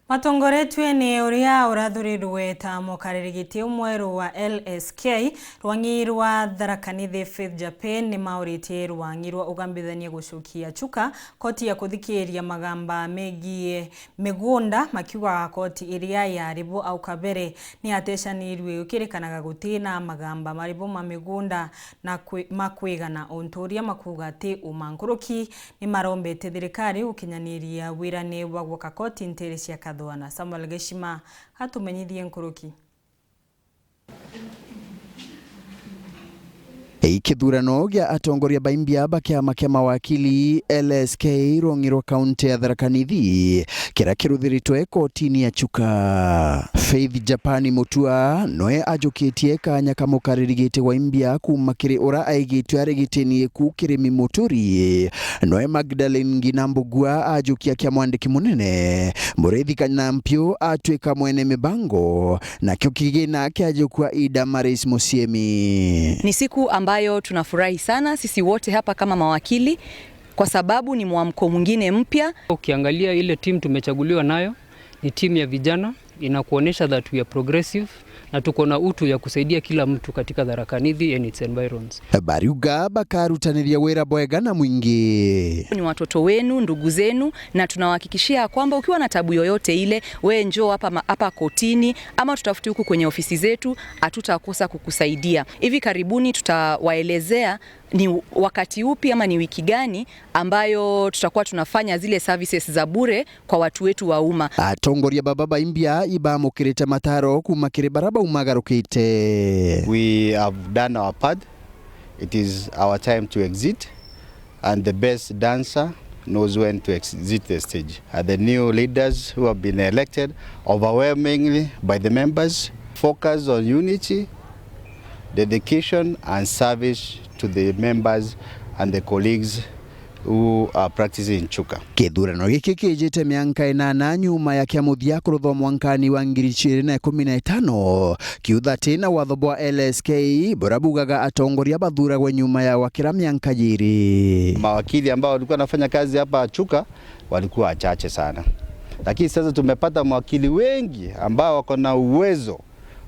Matongoretwe ni uria urathurirwe ta mukarigiti umweru wa LSK rwangi rwa THIRIKARI Faith Japan ni mauritie rwangi rwa ugambithania gucukia Chuka koti ya kuthikiria magamba megie migunda makiuga koti iria yaribu au kabere ni atecanirwe ukirikanaga gutina magamba maribu ma migunda na makwigana ontoria makuga ati umankuruki ni marombete thirikari ukinyaniria wirane wa gwaka koti NTEERE cia KATHWANA. Samuel Geshima hatumenyithie nkuruki. Kithurano gya atongoria baimbia bakiama kia Mawakili LSK rongirwo kaunti ya THIRIKARI kira kiruthiritwe kotini ya Chuka. Faith Japan mutua noe ajukitie kanya kamukaririgite waimbia kuma kiri ora aigitwe arigitenie ku kirimi muturi noe Magdalene Nginambugua ajukia kia mwandiki munene Mureithi Kanampio atwika mwene mibango na kyo kigina kiajukua Ida Maris Musiemi. Ni siku ambayo tunafurahi sana sisi wote hapa kama mawakili kwa sababu ni mwamko mwingine mpya. Ukiangalia ile timu tumechaguliwa nayo ni timu ya vijana, inakuonesha that we are progressive na tuko na utu ya kusaidia kila mtu katika THIRIKARI and its environs. Bariuga bakarutaniria wera bwega na mwingi. Ni watoto wenu, ndugu zenu na tunawahakikishia kwamba ukiwa na tabu yoyote ile, we njoo hapa kotini ama tutafuti huku kwenye ofisi zetu, hatutakosa kukusaidia. Hivi karibuni tutawaelezea ni wakati upi ama ni wiki gani ambayo tutakuwa tunafanya zile services za bure kwa watu wetu wa umma. Atongoria baba baimbia ibamukirite mataro kumakire baraba umagarukite. We have done our part. It is our time to exit, and the best dancer knows when to exit the stage. The new leaders who have been elected overwhelmingly by the members focus on unity, dedication and service to the members and the colleagues who are practicing in Chuka. Kithurano giki kijite mianka 8 nyuma ya kiamuthia kuruthwa mwankani wa 2015 kiutha tena watho bwa LSK burabugaga atongoria bathuragwe nyuma ya wakira mianka jiri. Mawakili ambao walikuwa wanafanya kazi hapa Chuka walikuwa wachache sana, lakini sasa tumepata mawakili wengi ambao wako na uwezo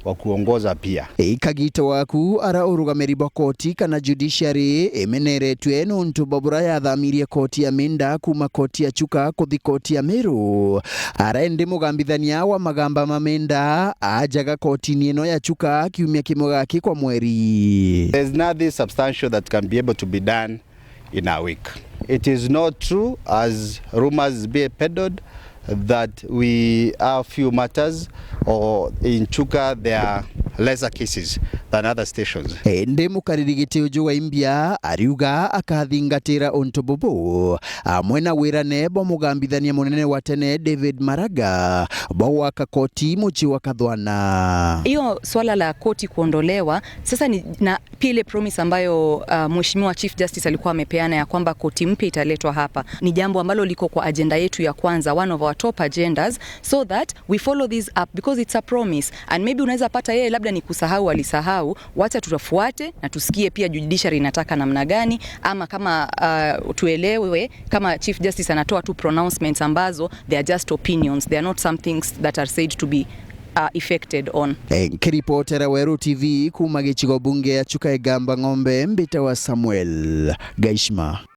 wa kuongoza pia. Kagito waku ara urugamiri bwa koti kana judiciary emeneretwe nuntu babura ya thamirie koti ya Minda kuma koti ya Chuka kuthi koti ya Meru. Ara ende mugambithania wa magamba ma Minda ajaga koti ino ya Chuka kiumia kimogaki kwa mweri. There's nothing substantial that can be able to be done in a week. It is not true as rumors be peddled that we have few matters, or in Chuka there are lesser cases than other stations. Ende mukaririgite uju wa imbia ariuga akathingatira ontobobo amwena wirane bo mugambithania munene wa tene David Maraga bo waka koti muchi wa KATHWANA. Hiyo swala la koti kuondolewa sasa ni na pia ile promise ambayo Mheshimiwa Chief Justice alikuwa amepeana ya kwamba koti mpya italetwa hapa. Ni jambo ambalo liko kwa agenda yetu ya kwanza, one of our top agendas, so that we follow this up because it's a promise. And maybe unaweza pata yeye labda ni kusahau alisahau, wacha tutafuate na tusikie pia judiciary inataka namna gani, ama kama tuelewe kama Chief Justice anatoa tu pronouncements ambazo they are just opinions, they are not some things that are said to be effected on. Kiripotera Weru TV kuma gichigo bunge ya Chuka Egamba Ng'ombe mbita wa Samuel Geshima.